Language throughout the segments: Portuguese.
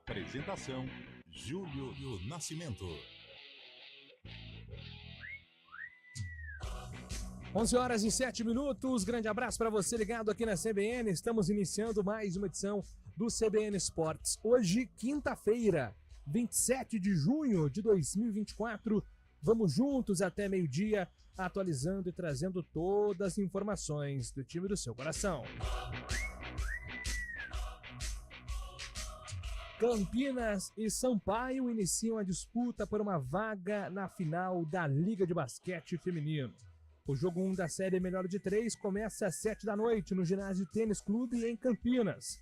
Apresentação: Júlio Nascimento. 11h07. Grande abraço para você ligado aqui na CBN. Estamos iniciando mais uma edição do CBN Esportes. Hoje, quinta-feira, 27 de junho de 2024. Vamos juntos até meio-dia, atualizando e trazendo todas as informações do time do seu coração. Campinas e Sampaio iniciam a disputa por uma vaga na final da Liga de Basquete Feminino. O jogo 1 da série Melhor de 3 começa às 7 da noite no Ginásio Tênis Clube em Campinas.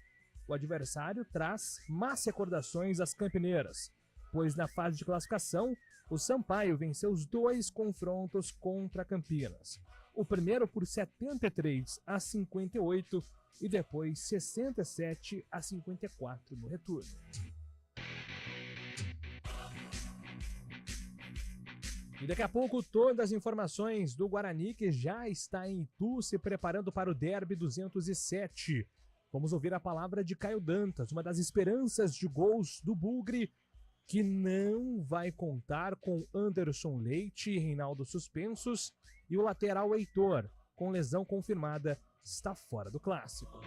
O adversário traz más recordações às campineiras, pois na fase de classificação, o Sampaio venceu os 2 confrontos contra Campinas. O primeiro por 73-58 e depois 67-54 no retorno. E daqui a pouco todas as informações do Guarani, que já está em Itu se preparando para o Derby 207. Vamos ouvir a palavra de Caio Dantas, uma das esperanças de gols do Bugre, que não vai contar com Anderson Leite e Reinaldo suspensos, e o lateral Heitor, com lesão confirmada, está fora do clássico.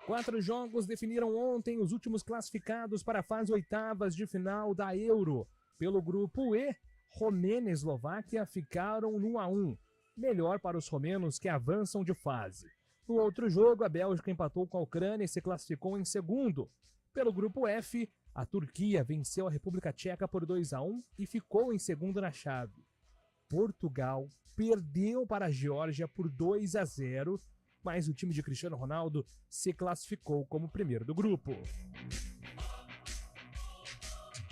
4 jogos definiram ontem os últimos classificados para a fase oitavas de final da Euro. Pelo grupo E, Romênia e Eslováquia ficaram no 1-1. Melhor para os romenos que avançam de fase. No outro jogo, a Bélgica empatou com a Ucrânia e se classificou em segundo. Pelo grupo F, a Turquia venceu a República Tcheca por 2-1 e ficou em segundo na chave. Portugal perdeu para a Geórgia por 2-0, mas o time de Cristiano Ronaldo se classificou como primeiro do grupo.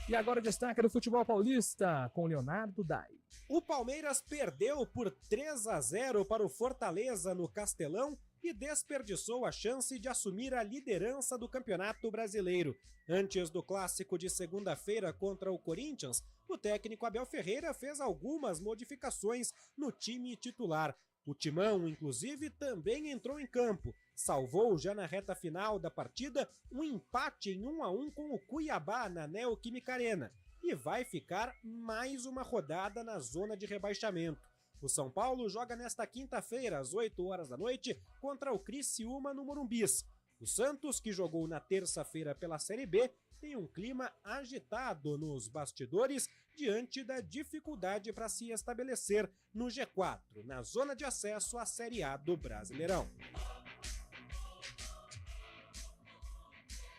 E agora destaque do futebol paulista com Leonardo Dai. O Palmeiras perdeu por 3-0 para o Fortaleza no Castelão e desperdiçou a chance de assumir a liderança do Campeonato Brasileiro. Antes do clássico de segunda-feira contra o Corinthians, o técnico Abel Ferreira fez algumas modificações no time titular. O Timão, inclusive, também entrou em campo. Salvou já na reta final da partida um empate em 1-1 com o Cuiabá na Neoquímica Arena e vai ficar mais uma rodada na zona de rebaixamento. O São Paulo joga nesta quinta-feira, às 8 horas da noite, contra o Criciúma no Morumbis. O Santos, que jogou na terça-feira pela Série B, tem um clima agitado nos bastidores diante da dificuldade para se estabelecer no G4, na zona de acesso à Série A do Brasileirão.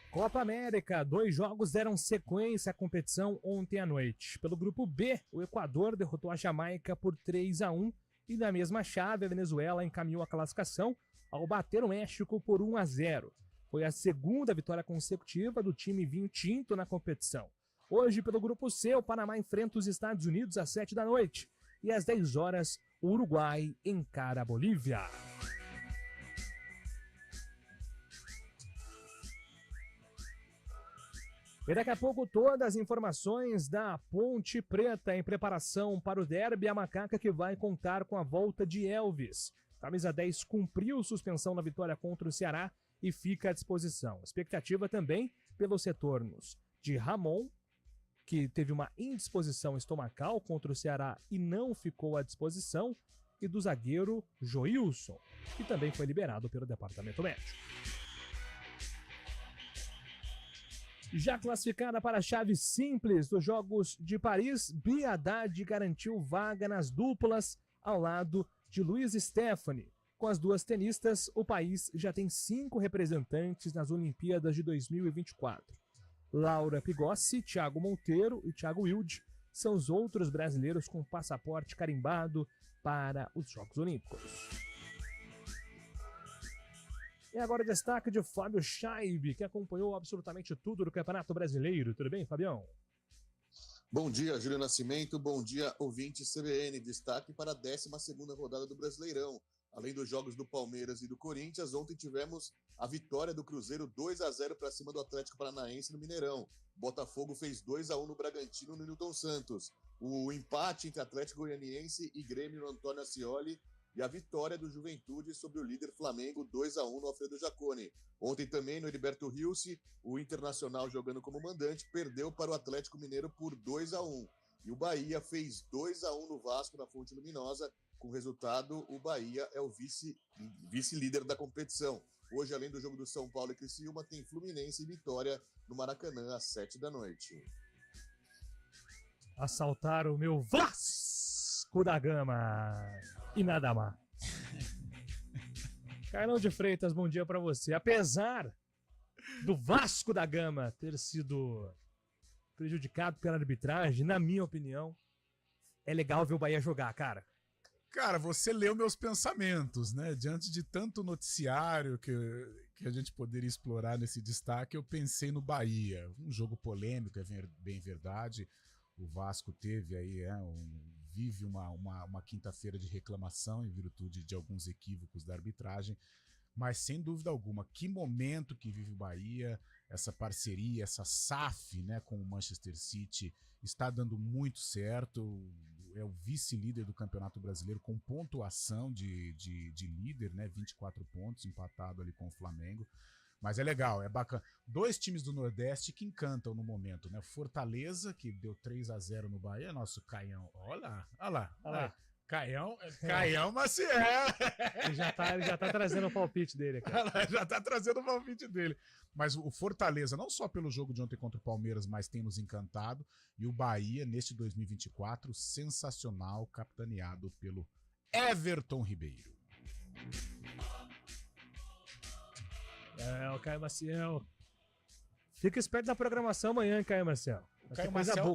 Copa América, 2 jogos deram sequência à competição ontem à noite. Pelo grupo B, o Equador derrotou a Jamaica por 3-1 e na mesma chave a Venezuela encaminhou a classificação ao bater o México por 1-0. Foi a segunda vitória consecutiva do time vinho tinto na competição. Hoje, pelo grupo C, o Panamá enfrenta os Estados Unidos às 7 da noite e às 10 horas o Uruguai encara a Bolívia. E daqui a pouco todas as informações da Ponte Preta em preparação para o derby, a macaca que vai contar com a volta de Elvis. Camisa 10 cumpriu suspensão na vitória contra o Ceará e fica à disposição. Expectativa também pelos retornos de Ramon, que teve uma indisposição estomacal contra o Ceará e não ficou à disposição, e do zagueiro Joilson, que também foi liberado pelo departamento médico. Já classificada para a chave simples dos Jogos de Paris, Bia Haddad garantiu vaga nas duplas ao lado de Luiz Stephanie. Com as duas tenistas, o país já tem 5 representantes nas Olimpíadas de 2024. Laura Pigossi, Thiago Monteiro e Thiago Wilde são os outros brasileiros com passaporte carimbado para os Jogos Olímpicos. E agora destaque de Fábio Scheibe, que acompanhou absolutamente tudo do Campeonato Brasileiro. Tudo bem, Fabião? Bom dia, Júlio Nascimento. Bom dia, ouvinte CBN. Destaque para a 12ª rodada do Brasileirão. Além dos jogos do Palmeiras e do Corinthians, ontem tivemos a vitória do Cruzeiro 2-0 para cima do Atlético Paranaense no Mineirão. Botafogo fez 2-1 no Bragantino no Newton Santos. O empate entre Atlético Goianiense e Grêmio no Antônio Ascioli e a vitória do Juventude sobre o líder Flamengo 2-1 no Alfredo Jaconi. Ontem também no Heriberto Rilse, o Internacional jogando como mandante perdeu para o Atlético Mineiro por 2-1. E o Bahia fez 2-1 no Vasco na Fonte Luminosa. Com o resultado, o Bahia é o vice-líder da competição. Hoje, além do jogo do São Paulo e Criciúma, tem Fluminense e Vitória no Maracanã às 7h. Assaltaram o meu Vasco da Gama e nada mais. Carlão de Freitas, bom dia pra você. Apesar do Vasco da Gama ter sido prejudicado pela arbitragem, na minha opinião, é legal ver o Bahia jogar, cara. Cara, você leu meus pensamentos, né? Diante de tanto noticiário que a gente poderia explorar nesse destaque, eu pensei no Bahia. Um jogo polêmico, é bem verdade. O Vasco teve aí, vive uma quinta-feira de reclamação em virtude de alguns equívocos da arbitragem. Mas, sem dúvida alguma, que momento que vive o Bahia, essa parceria, essa SAF, né, com o Manchester City está dando muito certo. É o vice-líder do Campeonato Brasileiro com pontuação de líder, né, 24 pontos, empatado ali com o Flamengo. Mas é legal, é bacana. 2 times do Nordeste que encantam no momento, né? Fortaleza, que deu 3-0 no Bahia, nosso Caião. Olha lá. Caião Maciel. Ele já tá trazendo o palpite dele aqui. Já tá trazendo o palpite dele. Mas o Fortaleza, não só pelo jogo de ontem contra o Palmeiras, mas tem nos encantado. E o Bahia, neste 2024, sensacional, capitaneado pelo Everton Ribeiro. O Caio Maciel. Fica esperto da programação amanhã, Caio Maciel.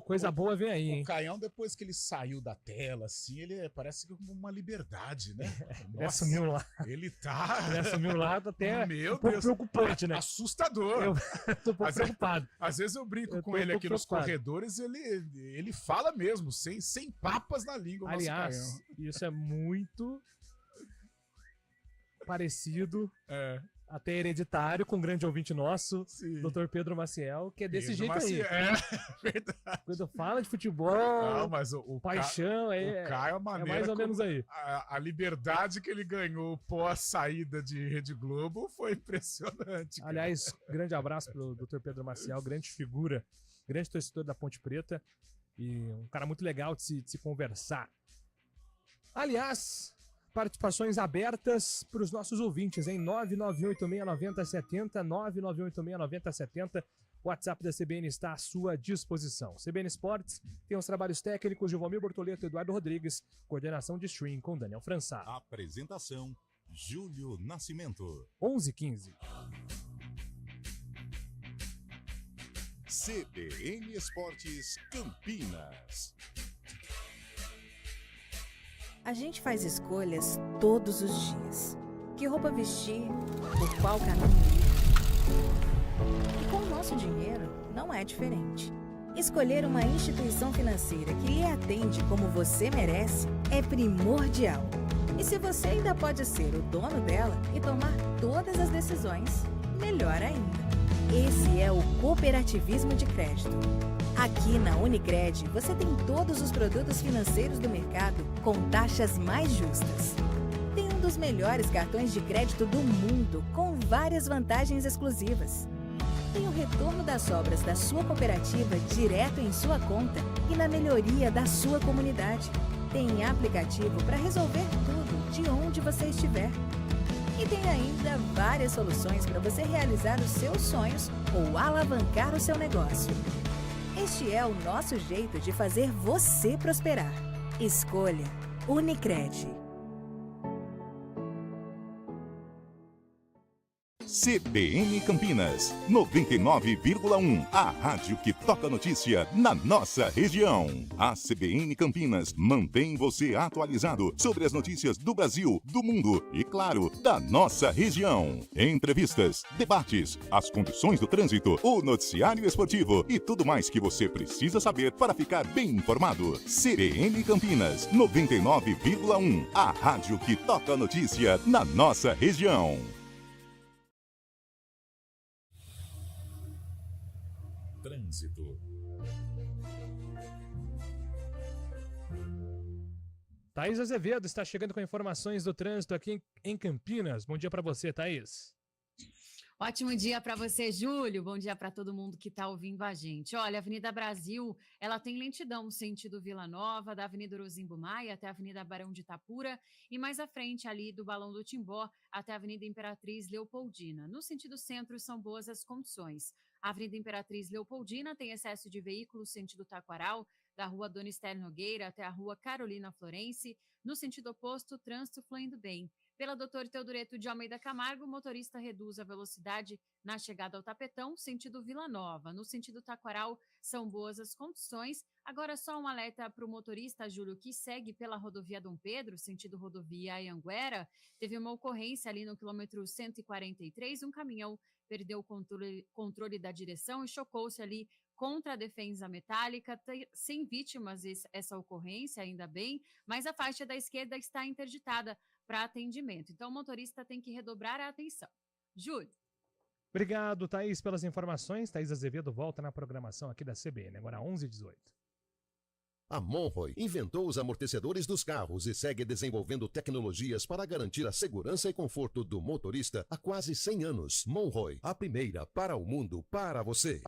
Coisa boa vem aí, hein? O Caião, depois que ele saiu da tela, assim, ele parece que uma liberdade, né? Ele assumiu lá. Ele tá... Ele assumiu um lado até Meu um pouco Deus, preocupante, né? Assustador. Eu tô um pouco preocupado. Às vezes eu brinco com ele aqui nos corredores, ele fala mesmo, sem papas na língua. Aliás, isso é muito parecido... Até hereditário, com um grande ouvinte nosso, Dr. Pedro Maciel, que é desse jeito aí. É verdade. Quando fala de futebol, mas o paixão, o Caio, é mais ou menos aí. A liberdade que ele ganhou pós saída de Rede Globo foi impressionante. Cara. Aliás, grande abraço pro Dr. Pedro Maciel, grande figura, grande torcedor da Ponte Preta e um cara muito legal de se conversar. Aliás... Participações abertas para os nossos ouvintes, em 991869070, 991869070. O WhatsApp da CBN está à sua disposição. CBN Esportes tem os trabalhos técnicos de Valmir Bortoleto e Eduardo Rodrigues, coordenação de stream com Daniel Françá. Apresentação, Júlio Nascimento. 11h15. CBN Esportes Campinas. A gente faz escolhas todos os dias. Que roupa vestir, por qual caminho ir. E com o nosso dinheiro, não é diferente. Escolher uma instituição financeira que lhe atende como você merece é primordial. E se você ainda pode ser o dono dela e tomar todas as decisões, melhor ainda. Esse é o cooperativismo de crédito. Aqui na Unicred, você tem todos os produtos financeiros do mercado com taxas mais justas. Tem um dos melhores cartões de crédito do mundo, com várias vantagens exclusivas. Tem o retorno das sobras da sua cooperativa direto em sua conta e na melhoria da sua comunidade. Tem aplicativo para resolver tudo de onde você estiver. E tem ainda várias soluções para você realizar os seus sonhos ou alavancar o seu negócio. Este é o nosso jeito de fazer você prosperar. Escolha Unicred. CBN Campinas, 99,1. A rádio que toca notícia na nossa região. A CBN Campinas mantém você atualizado sobre as notícias do Brasil, do mundo e, claro, da nossa região. Entrevistas, debates, as condições do trânsito, o noticiário esportivo e tudo mais que você precisa saber para ficar bem informado. CBN Campinas, 99,1. A rádio que toca notícia na nossa região. Trânsito. Thaís Azevedo está chegando com informações do trânsito aqui em Campinas. Bom dia para você, Thaís. Ótimo dia para você, Júlio. Bom dia para todo mundo que está ouvindo a gente. Olha, a Avenida Brasil, ela tem lentidão sentido Vila Nova, da Avenida Orozimbo Maia até a Avenida Barão de Itapura e mais à frente ali do Balão do Timbó até a Avenida Imperatriz Leopoldina. No sentido centro são boas as condições. A Avenida Imperatriz Leopoldina tem excesso de veículos sentido Taquaral, da Rua Dona Esther Nogueira até a Rua Carolina Florense. No sentido oposto, o trânsito fluindo bem. Pela Doutor Teodoreto de Almeida Camargo, o motorista reduz a velocidade na chegada ao Tapetão, sentido Vila Nova. No sentido Taquaral, são boas as condições. Agora, só um alerta para o motorista, Júlio, que segue pela rodovia Dom Pedro, sentido rodovia Anhanguera. Teve uma ocorrência ali no quilômetro 143, um caminhão perdeu o controle da direção e chocou-se ali contra a defesa metálica, sem vítimas essa ocorrência, ainda bem, mas a faixa da esquerda está interditada para atendimento. Então, o motorista tem que redobrar a atenção. Júlio. Obrigado, Thaís, pelas informações. Thaís Azevedo volta na programação aqui da CBN, agora 11h18. A Monroe inventou os amortecedores dos carros e segue desenvolvendo tecnologias para garantir a segurança e conforto do motorista há quase 100 anos. Monroe, a primeira para o mundo, para você.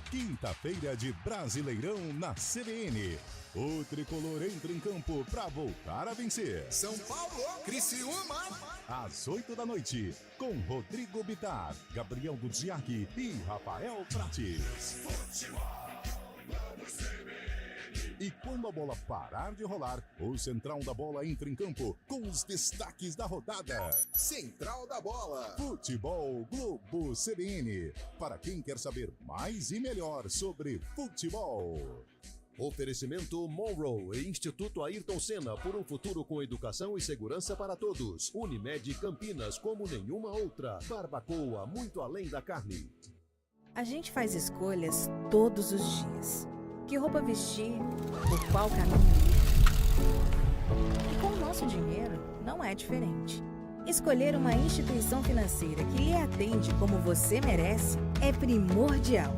Quinta-feira de Brasileirão na CBN. O tricolor entra em campo para voltar a vencer. São Paulo, Criciúma. Às 8h, com Rodrigo Bittar, Gabriel Duziak e Rafael Prates. E quando a bola parar de rolar, o Central da Bola entra em campo com os destaques da rodada. Central da Bola. Futebol Globo CBN. Para quem quer saber mais e melhor sobre futebol. Oferecimento Monroe e Instituto Ayrton Senna, por um futuro com educação e segurança para todos. Unimed Campinas, como nenhuma outra. Barbacoa, muito além da carne. A gente faz escolhas todos os dias. Que roupa vestir, por qual caminho ir. E com o nosso dinheiro, não é diferente. Escolher uma instituição financeira que lhe atende como você merece é primordial.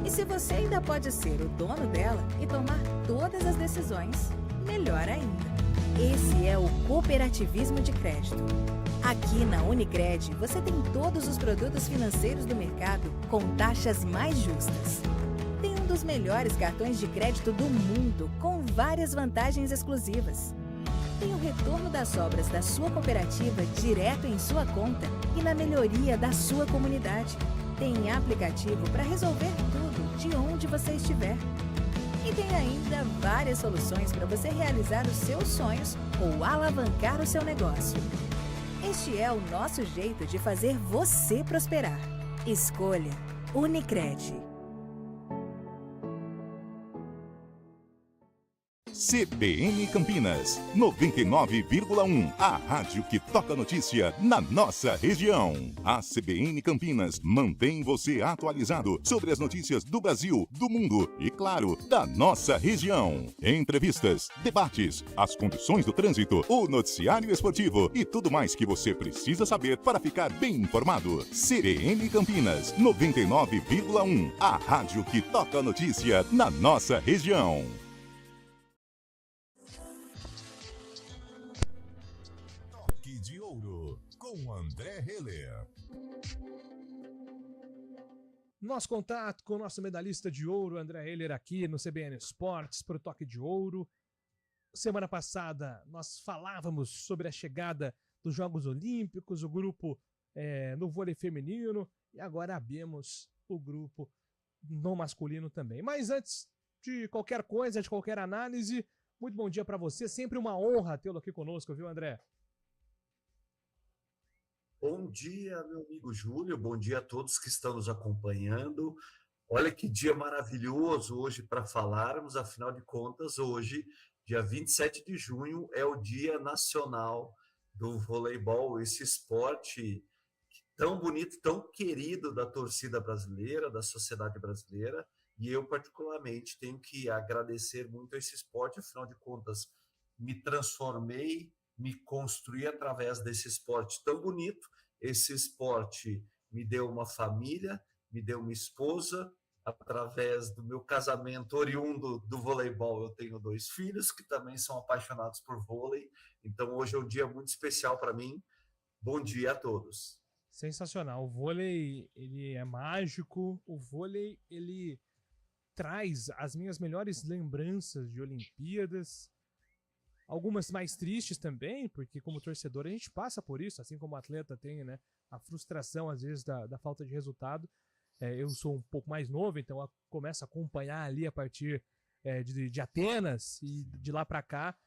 E se você ainda pode ser o dono dela e tomar todas as decisões, melhor ainda. Esse é o cooperativismo de crédito. Aqui na Unicred, você tem todos os produtos financeiros do mercado com taxas mais justas. Tem um dos melhores cartões de crédito do mundo, com várias vantagens exclusivas. Tem o retorno das sobras da sua cooperativa direto em sua conta e na melhoria da sua comunidade. Tem aplicativo para resolver tudo de onde você estiver. E tem ainda várias soluções para você realizar os seus sonhos ou alavancar o seu negócio. Este é o nosso jeito de fazer você prosperar. Escolha Unicred. CBN Campinas, 99,1. A rádio que toca notícia na nossa região. A CBN Campinas mantém você atualizado sobre as notícias do Brasil, do mundo e, claro, da nossa região. Entrevistas, debates, as condições do trânsito, o noticiário esportivo e tudo mais que você precisa saber para ficar bem informado. CBN Campinas, 99,1. A rádio que toca notícia na nossa região. De Ouro, com André Heller. Nosso contato com o nosso medalhista de ouro, André Heller, aqui no CBN Esportes, para o Toque de Ouro. Semana passada, nós falávamos sobre a chegada dos Jogos Olímpicos, o grupo no vôlei feminino, e agora abrimos o grupo no masculino também. Mas antes de qualquer coisa, de qualquer análise, muito bom dia para você. Sempre uma honra tê-lo aqui conosco, viu, André? Bom dia, meu amigo Júlio, bom dia a todos que estão nos acompanhando. Olha que dia maravilhoso hoje para falarmos, afinal de contas, hoje, dia 27 de junho, é o Dia Nacional do Voleibol, esse esporte tão bonito, tão querido da torcida brasileira, da sociedade brasileira, e eu particularmente tenho que agradecer muito a esse esporte, afinal de contas, me transformei, me construí através desse esporte tão bonito. Esse esporte me deu uma família, me deu uma esposa, através do meu casamento oriundo do voleibol. Eu tenho 2 filhos que também são apaixonados por vôlei, então hoje é um dia muito especial para mim. Bom dia a todos. Sensacional. O vôlei, ele é mágico. O vôlei, ele traz as minhas melhores lembranças de Olimpíadas. Algumas mais tristes também, porque como torcedor a gente passa por isso, assim como o atleta tem, né, a frustração às vezes da falta de resultado. Eu sou um pouco mais novo, então eu começo a acompanhar ali a partir de Atenas, e de lá para cá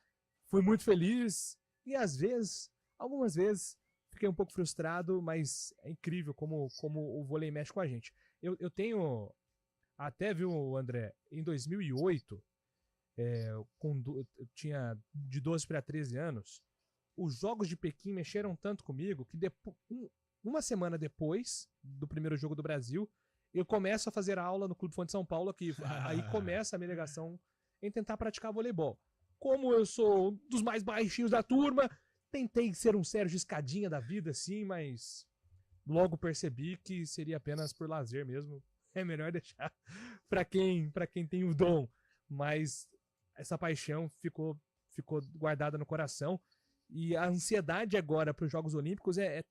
fui muito feliz e às vezes, algumas vezes, fiquei um pouco frustrado, mas é incrível como o vôlei mexe com a gente. Eu tenho, até viu, André, em 2008, eu tinha de 12 para 13 anos, os Jogos de Pequim mexeram tanto comigo que uma semana depois do primeiro jogo do Brasil, eu começo a fazer aula no Clube Fonte São Paulo aqui. Aí começa a minha ligação em tentar praticar voleibol. Como eu sou um dos mais baixinhos da turma, tentei ser um Sérgio Escadinha da vida, assim, mas logo percebi que seria apenas por lazer mesmo. É melhor deixar para quem tem o dom. Mas essa paixão ficou guardada no coração. E a ansiedade agora para os Jogos Olímpicos é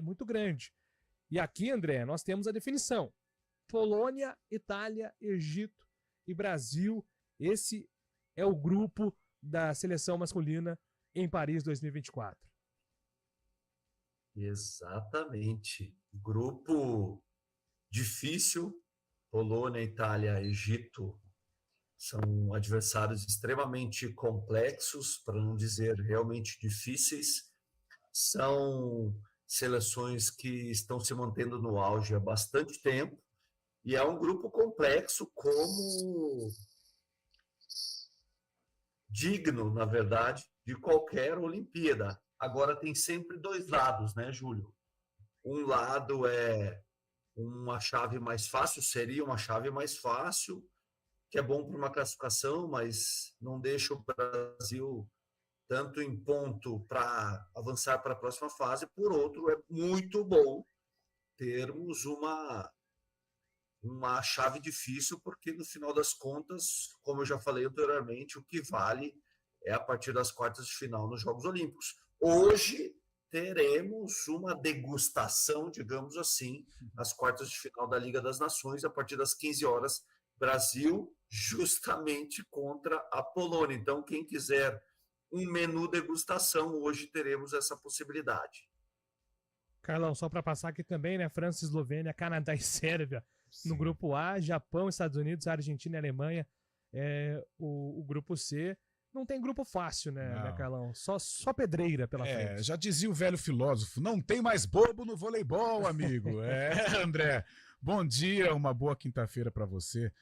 muito grande. E aqui, André, nós temos a definição. Polônia, Itália, Egito e Brasil. Esse é o grupo da seleção masculina em Paris 2024. Exatamente. Grupo difícil. Polônia, Itália, Egito são adversários extremamente complexos, para não dizer realmente difíceis. São seleções que estão se mantendo no auge há bastante tempo. E é um grupo complexo, como digno, na verdade, de qualquer Olimpíada. Agora, tem sempre 2 lados, né, Júlio? Um lado é uma chave mais fácil, seria uma chave mais fácil, que é bom para uma classificação, mas não deixa o Brasil tanto em ponto para avançar para a próxima fase. Por outro, é muito bom termos uma chave difícil, porque no final das contas, como eu já falei anteriormente, o que vale é a partir das quartas de final nos Jogos Olímpicos. Hoje teremos uma degustação, digamos assim, nas quartas de final da Liga das Nações, a partir das 15 horas, Brasil justamente contra a Polônia. Então, quem quiser um menu degustação, hoje teremos essa possibilidade. Carlão, só para passar aqui também, né? França, Eslovênia, Canadá e Sérvia. Sim. No grupo A, Japão, Estados Unidos, Argentina e Alemanha. O grupo C não tem grupo fácil, né, Carlão? Só pedreira pela frente. Já dizia o velho filósofo, não tem mais bobo no voleibol, amigo. André, bom dia, uma boa quinta-feira para você.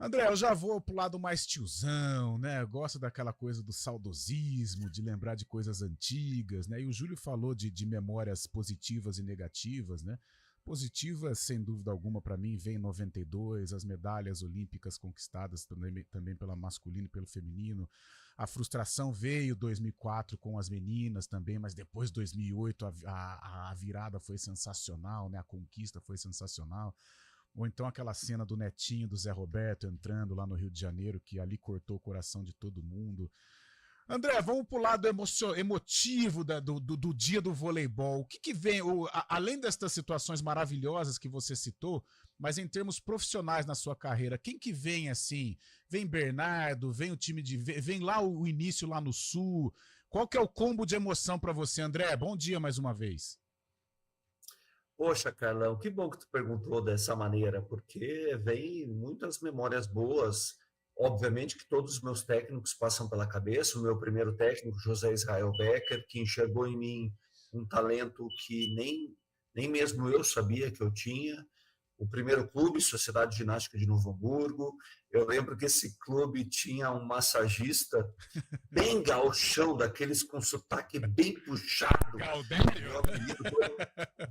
André, eu já vou pro lado mais tiozão, né? Eu gosto daquela coisa do saudosismo, de lembrar de coisas antigas, né? E o Júlio falou de memórias positivas e negativas, né? Positivas, sem dúvida alguma, para mim, vem em 92, as medalhas olímpicas conquistadas também pela masculino e pelo feminino. A frustração veio em 2004 com as meninas também, mas depois de 2008 a virada foi sensacional, né? A conquista foi sensacional. Ou então aquela cena do netinho do Zé Roberto entrando lá no Rio de Janeiro, que ali cortou o coração de todo mundo. André, vamos pro lado emotivo do dia do voleibol. O que vem, além destas situações maravilhosas que você citou, mas em termos profissionais na sua carreira, quem que vem assim? Vem Bernardo, vem o time vem lá o início lá no Sul. Qual que é o combo de emoção para você, André? Bom dia mais uma vez. Poxa, Carlão, que bom que tu perguntou dessa maneira, porque vem muitas memórias boas. Obviamente que todos os meus técnicos passam pela cabeça. O meu primeiro técnico, José Israel Becker, que enxergou em mim um talento que nem mesmo eu sabia que eu tinha. O primeiro clube, Sociedade Ginástica de Novo Hamburgo. Eu lembro que esse clube tinha um massagista bem gauchão, daqueles com sotaque bem puxado.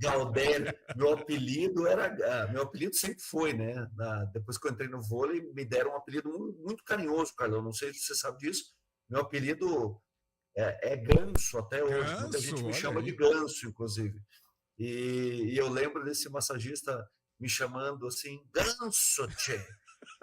Galdério. Meu apelido sempre foi, né? Depois que eu entrei no vôlei, me deram um apelido muito carinhoso, Carlão. Não sei se você sabe disso. Meu apelido é Ganso até hoje. Ganso, muita gente me chama de Ganso, inclusive. E eu lembro desse massagista me chamando assim, Ganso, tchê.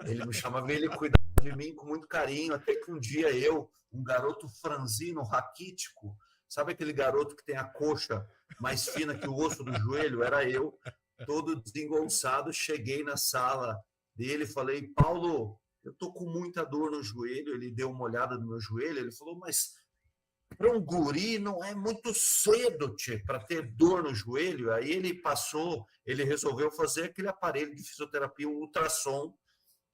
Ele me chamava, ele cuidava de mim com muito carinho, até que um dia eu, um garoto franzino, raquítico, sabe aquele garoto que tem a coxa mais fina que o osso do joelho? Era eu, todo desengonçado, cheguei na sala dele e falei, Paulo, eu tô com muita dor no joelho. Ele deu uma olhada no meu joelho, ele falou, mas para um guri não é muito cedo, tchê, para ter dor no joelho. Aí ele resolveu fazer aquele aparelho de fisioterapia, um ultrassom,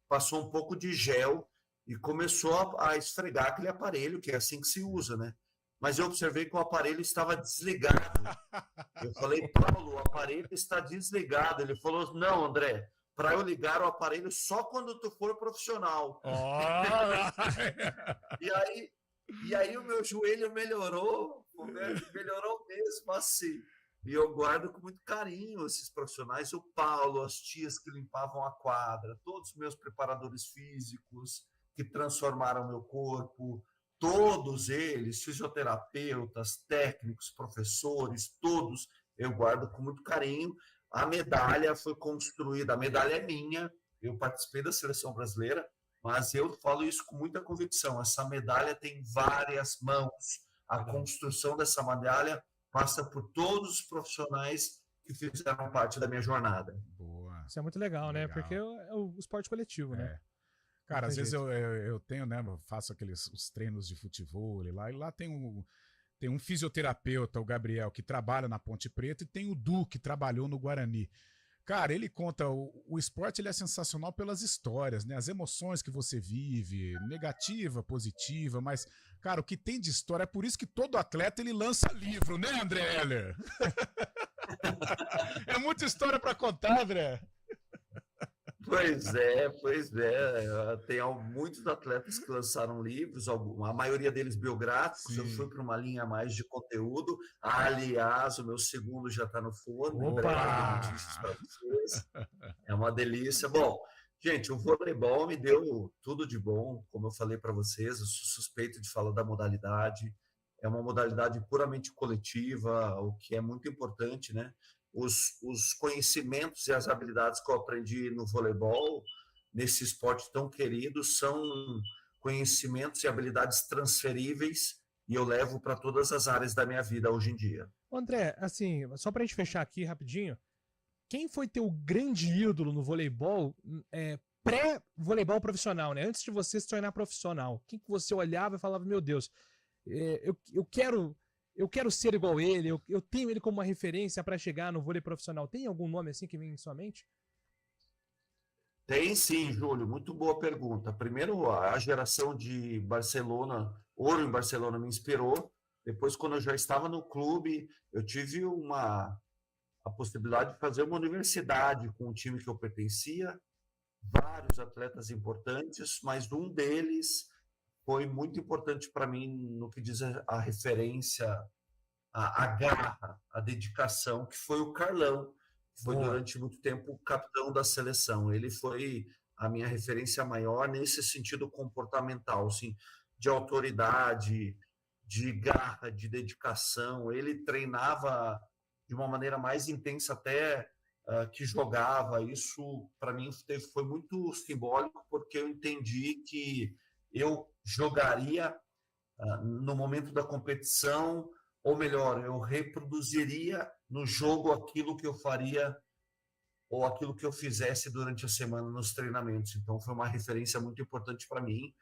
passou um pouco de gel e começou a esfregar aquele aparelho, que é assim que se usa, né? Mas eu observei que o aparelho estava desligado. Eu falei, Paulo, o aparelho está desligado. Ele falou, não, André, para eu ligar o aparelho só quando tu for profissional. E aí o meu joelho melhorou mesmo assim. E eu guardo com muito carinho esses profissionais, o Paulo, as tias que limpavam a quadra, todos os meus preparadores físicos que transformaram meu corpo, todos eles, fisioterapeutas, técnicos, professores, todos, eu guardo com muito carinho. A medalha foi construída, a medalha é minha, eu participei da seleção brasileira, mas eu falo isso com muita convicção, essa medalha tem várias mãos. A construção dessa medalha passa por todos os profissionais que fizeram parte da minha jornada. Boa. Isso é muito legal, né? Porque é o esporte coletivo, né? Cara, às vezes eu tenho, né? Eu faço os treinos de futebol lá, e lá tem um fisioterapeuta, o Gabriel, que trabalha na Ponte Preta, e tem o Du, que trabalhou no Guarani. Cara, ele conta, o esporte ele é sensacional pelas histórias, né? As emoções que você vive, negativa, positiva, mas, cara, o que tem de história, é por isso que todo atleta ele lança livro, né, André Heller? É muita história para contar, André. Pois é. Tem muitos atletas que lançaram livros, a maioria deles biográficos. Sim. Eu fui para uma linha mais de conteúdo. Aliás, o meu segundo já está no forno. Notícias para vocês. É uma delícia. Bom, gente, o voleibol me deu tudo de bom. Como eu falei para vocês, eu sou suspeito de falar da modalidade. É uma modalidade puramente coletiva, o que é muito importante, né? Os conhecimentos e as habilidades que eu aprendi no voleibol, nesse esporte tão querido, são conhecimentos e habilidades transferíveis e eu levo para todas as áreas da minha vida hoje em dia. André, assim, só para a gente fechar aqui rapidinho, quem foi teu grande ídolo no voleibol, pré-voleibol profissional, né? Antes de você se tornar profissional, quem que você olhava e falava, meu Deus, eu quero ser igual ele, eu tenho ele como uma referência para chegar no vôlei profissional. Tem algum nome assim que vem em sua mente? Tem sim, Júlio, muito boa pergunta. Primeiro, a geração de Barcelona, ouro em Barcelona me inspirou. Depois, quando eu já estava no clube, eu tive a possibilidade de fazer uma universidade com o time que eu pertencia, vários atletas importantes, mas um deles foi muito importante para mim no que diz a referência, a garra, a dedicação, que foi o Carlão, que foi durante muito tempo o capitão da seleção. Ele foi a minha referência maior nesse sentido comportamental, assim, de autoridade, de garra, de dedicação. Ele treinava de uma maneira mais intensa até que jogava. Isso, para mim, foi muito simbólico, porque eu entendi que eu jogaria no momento da competição, ou melhor, eu reproduziria no jogo aquilo que eu faria ou aquilo que eu fizesse durante a semana nos treinamentos. Então, foi uma referência muito importante para mim.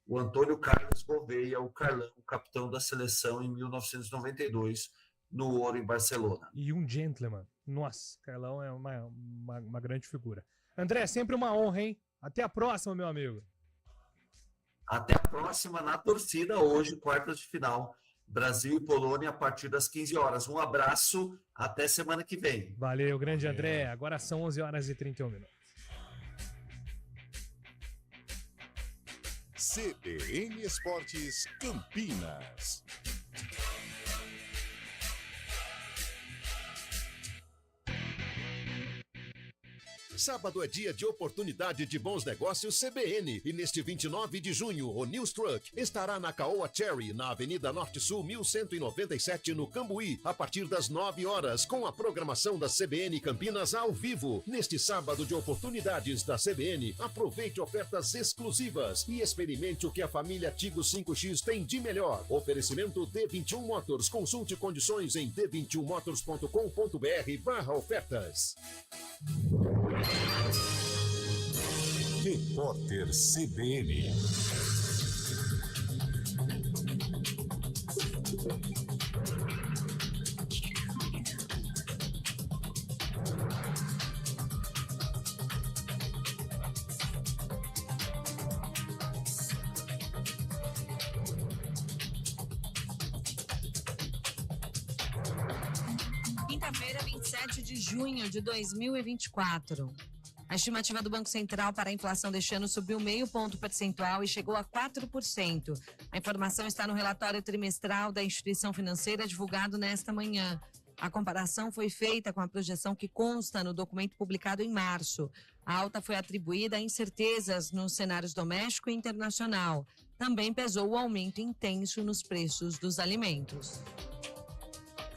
O Antônio Carlos Gouveia, o Carlão, o capitão da seleção em 1992, no Ouro em Barcelona. E um gentleman. Nossa, Carlão é uma grande figura. André, sempre uma honra, hein? Até a próxima, meu amigo. Até a próxima na torcida hoje, quartas de final. Brasil e Polônia a partir das 15 horas. Um abraço, até semana que vem. Valeu, grande André. Agora são 11 horas e 31 minutos. CBN Esportes Campinas. Sábado é dia de oportunidade de bons negócios CBN. E neste 29 de junho, o News Truck estará na Caoa Cherry, na Avenida Norte Sul 1197, no Cambuí, a partir das 9 horas, com a programação da CBN Campinas ao vivo. Neste sábado de oportunidades da CBN, aproveite ofertas exclusivas e experimente o que a família Tigo 5X tem de melhor. Oferecimento D21 Motors. Consulte condições em d21motors.com.br/ofertas. Repórter CBN. Quinta-feira, 27 de junho de 2024. A estimativa do Banco Central para a inflação deste ano subiu 0,5 ponto percentual e chegou a 4%. A informação está no relatório trimestral da instituição financeira divulgado nesta manhã. A comparação foi feita com a projeção que consta no documento publicado em março. A alta foi atribuída a incertezas nos cenários doméstico e internacional. Também pesou o aumento intenso nos preços dos alimentos.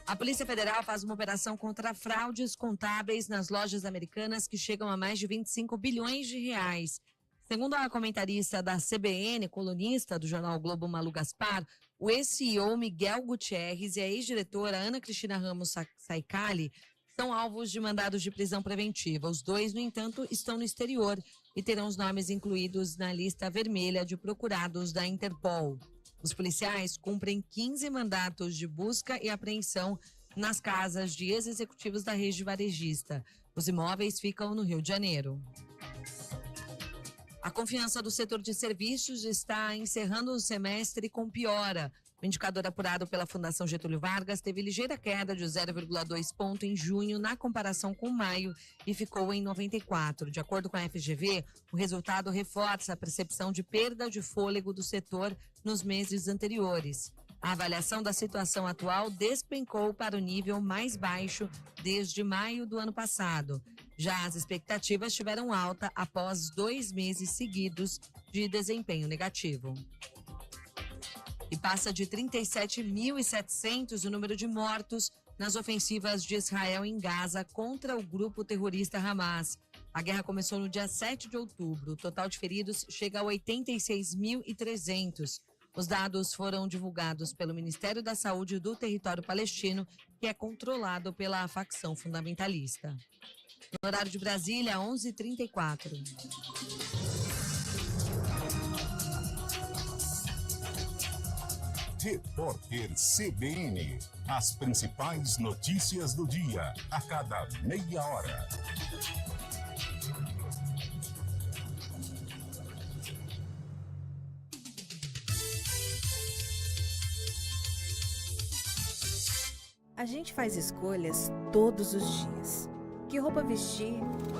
A Polícia Federal faz uma operação contra fraudes contábeis nas lojas americanas que chegam a mais de 25 bilhões de reais. Segundo a comentarista da CBN, colunista do jornal Globo Malu Gaspar, o ex-CEO Miguel Gutierrez e a ex-diretora Ana Cristina Ramos Saicali são alvos de mandados de prisão preventiva. Os dois, no entanto, estão no exterior e terão os nomes incluídos na lista vermelha de procurados da Interpol. Os policiais cumprem 15 mandatos de busca e apreensão nas casas de ex-executivos da rede varejista. Os imóveis ficam no Rio de Janeiro. A confiança do setor de serviços está encerrando o semestre com piora. O indicador apurado pela Fundação Getúlio Vargas teve ligeira queda de 0,2 ponto em junho na comparação com maio e ficou em 94. De acordo com a FGV, o resultado reforça a percepção de perda de fôlego do setor nos meses anteriores. A avaliação da situação atual despencou para o nível mais baixo desde maio do ano passado. Já as expectativas tiveram alta após 2 meses seguidos de desempenho negativo. E passa de 37.700 o número de mortos nas ofensivas de Israel em Gaza contra o grupo terrorista Hamas. A guerra começou no dia 7 de outubro. O total de feridos chega a 86.300. Os dados foram divulgados pelo Ministério da Saúde do território palestino, que é controlado pela facção fundamentalista. No horário de Brasília, 11h34. Repórter CBN. As principais notícias do dia, a cada meia hora. A gente faz escolhas todos os dias. Que roupa vestir,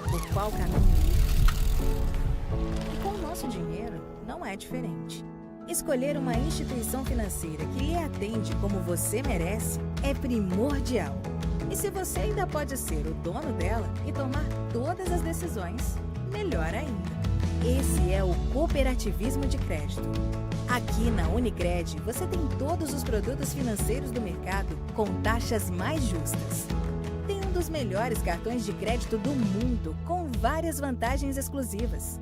por qual caminho ir. E com o nosso dinheiro, não é diferente. Escolher uma instituição financeira que lhe atende como você merece é primordial. E se você ainda pode ser o dono dela e tomar todas as decisões, melhor ainda. Esse é o cooperativismo de crédito. Aqui na Unicred, você tem todos os produtos financeiros do mercado com taxas mais justas. Tem um dos melhores cartões de crédito do mundo, com várias vantagens exclusivas.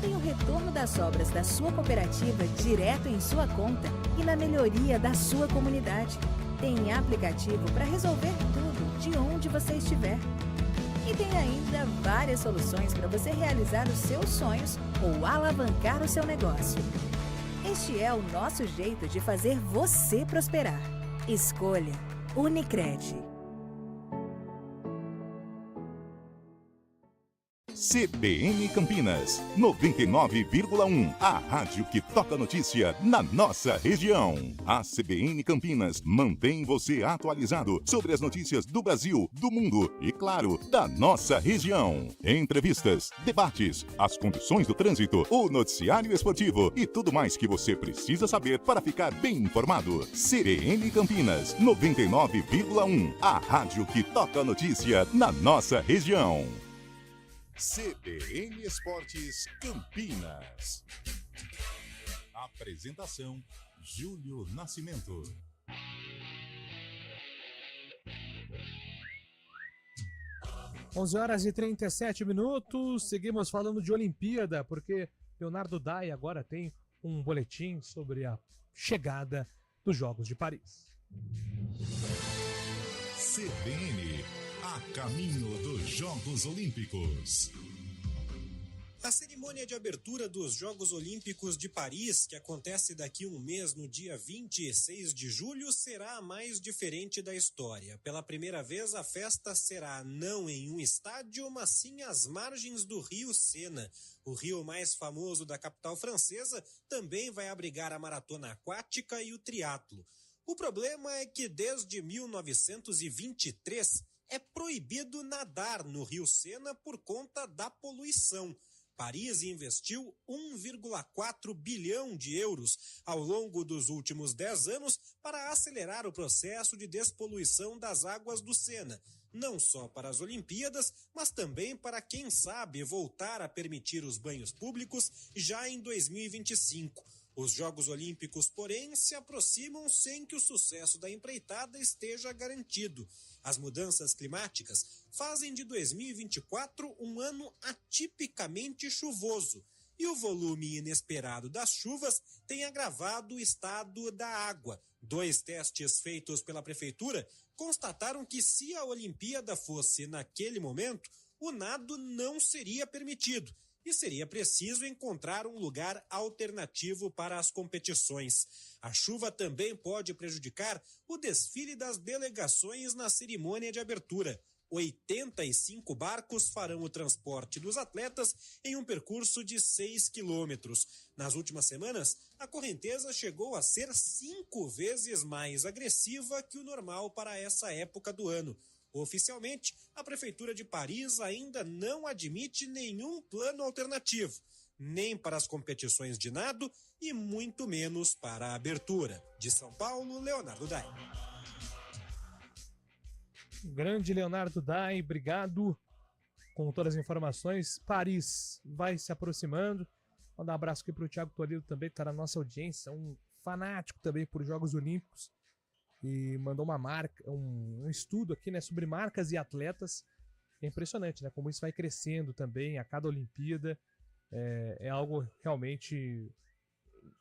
Tem o retorno das sobras da sua cooperativa direto em sua conta e na melhoria da sua comunidade. Tem aplicativo para resolver tudo de onde você estiver. E tem ainda várias soluções para você realizar os seus sonhos ou alavancar o seu negócio. Este é o nosso jeito de fazer você prosperar. Escolha Unicred. CBN Campinas, 99,1. A rádio que toca notícia na nossa região. A CBN Campinas mantém você atualizado sobre as notícias do Brasil, do mundo e, claro, da nossa região. Entrevistas, debates, as condições do trânsito, o noticiário esportivo e tudo mais que você precisa saber para ficar bem informado. CBN Campinas, 99,1. A rádio que toca notícia na nossa região. CBN Esportes Campinas. Apresentação: Júlio Nascimento. Onze horas e 37 minutos. Seguimos falando de Olimpíada, porque Leonardo Dai agora tem um boletim sobre a chegada dos Jogos de Paris. CBN, a caminho dos Jogos Olímpicos. A cerimônia de abertura dos Jogos Olímpicos de Paris, que acontece daqui a um mês, no dia 26 de julho, será a mais diferente da história. Pela primeira vez, a festa será não em um estádio, mas sim às margens do rio Sena. O rio mais famoso da capital francesa também vai abrigar a maratona aquática e o triatlo. O problema é que desde 1923 é proibido nadar no rio Sena por conta da poluição. Paris investiu 1,4 bilhão de euros ao longo dos últimos 10 anos para acelerar o processo de despoluição das águas do Sena, não só para as Olimpíadas, mas também para, quem sabe, voltar a permitir os banhos públicos já em 2025. Os Jogos Olímpicos, porém, se aproximam sem que o sucesso da empreitada esteja garantido. As mudanças climáticas fazem de 2024 um ano atipicamente chuvoso, e o volume inesperado das chuvas tem agravado o estado da água. 2 testes feitos pela prefeitura constataram que, se a Olimpíada fosse naquele momento, o nado não seria permitido e seria preciso encontrar um lugar alternativo para as competições. A chuva também pode prejudicar o desfile das delegações na cerimônia de abertura. 85 barcos farão o transporte dos atletas em um percurso de 6 quilômetros. Nas últimas semanas, a correnteza chegou a ser 5 vezes mais agressiva que o normal para essa época do ano. Oficialmente, a Prefeitura de Paris ainda não admite nenhum plano alternativo, nem para as competições de nado e muito menos para a abertura. De São Paulo, Leonardo Dai. Grande Leonardo Dai, obrigado com todas as informações. Paris vai se aproximando. Vou dar um abraço aqui para o Thiago Toledo também, que está na nossa audiência, um fanático também por Jogos Olímpicos. E mandou uma marca, um estudo aqui, né, sobre marcas e atletas. É impressionante, né, como isso vai crescendo também a cada Olimpíada. É algo realmente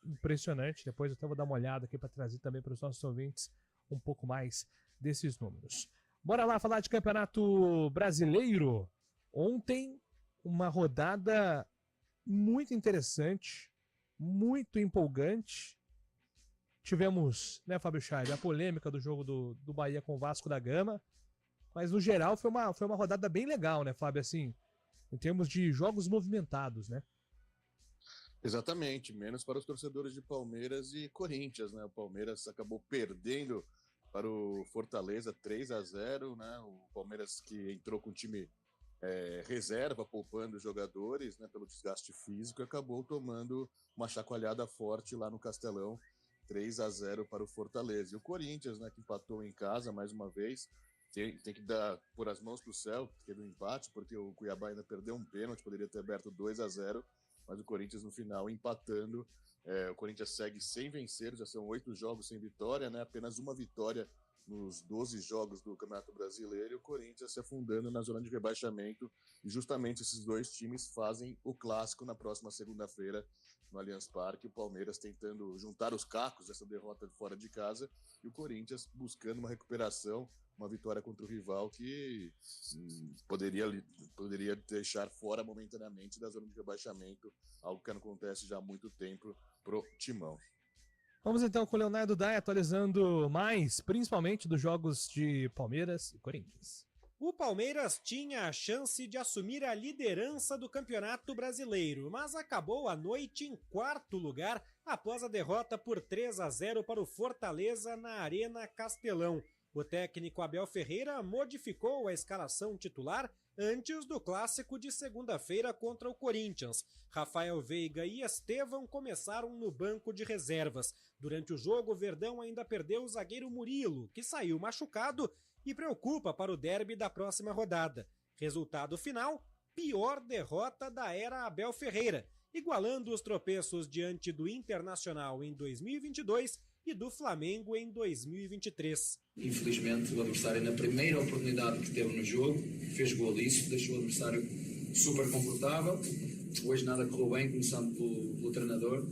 impressionante. Depois eu até vou dar uma olhada aqui para trazer também para os nossos ouvintes um pouco mais desses números. Bora lá falar de Campeonato Brasileiro. Ontem, uma rodada muito interessante, muito empolgante. Tivemos, né, Fábio Scheid, a polêmica do jogo do Bahia com o Vasco da Gama, mas no geral foi uma rodada bem legal, né, Fábio, assim, em termos de jogos movimentados, né? Exatamente, menos para os torcedores de Palmeiras e Corinthians, né? O Palmeiras acabou perdendo para o Fortaleza 3-0, né? O Palmeiras que entrou com o time reserva, poupando os jogadores, né, pelo desgaste físico, acabou tomando uma chacoalhada forte lá no Castelão, 3-0 para o Fortaleza. E o Corinthians, né, que empatou em casa mais uma vez, tem que pôr as mãos para o céu, teve um empate, porque o Cuiabá ainda perdeu um pênalti, poderia ter aberto 2-0, mas o Corinthians no final empatando. O Corinthians segue sem vencer, já são 8 jogos sem vitória, né, apenas uma vitória nos 12 jogos do Campeonato Brasileiro, e o Corinthians se afundando na zona de rebaixamento, e justamente esses dois times fazem o clássico na próxima segunda-feira no Allianz Parque, o Palmeiras tentando juntar os cacos dessa derrota fora de casa, e o Corinthians buscando uma recuperação, uma vitória contra o rival que poderia deixar fora momentaneamente da zona de rebaixamento, algo que não acontece já há muito tempo pro Timão. Vamos então com o Leonardo Dai atualizando mais, principalmente dos jogos de Palmeiras e Corinthians. O Palmeiras tinha a chance de assumir a liderança do Campeonato Brasileiro, mas acabou a noite em 4º lugar após a derrota por 3-0 para o Fortaleza na Arena Castelão. O técnico Abel Ferreira modificou a escalação titular antes do clássico de segunda-feira contra o Corinthians. Rafael Veiga e Estevão começaram no banco de reservas. Durante o jogo, o Verdão ainda perdeu o zagueiro Murilo, que saiu machucado e preocupa para o derby da próxima rodada. Resultado final: pior derrota da era Abel Ferreira, igualando os tropeços diante do Internacional em 2022 e do Flamengo em 2023. Infelizmente, o adversário, na primeira oportunidade que teve no jogo, fez goliço, deixou o adversário super confortável. Hoje nada correu bem, começando pelo treinador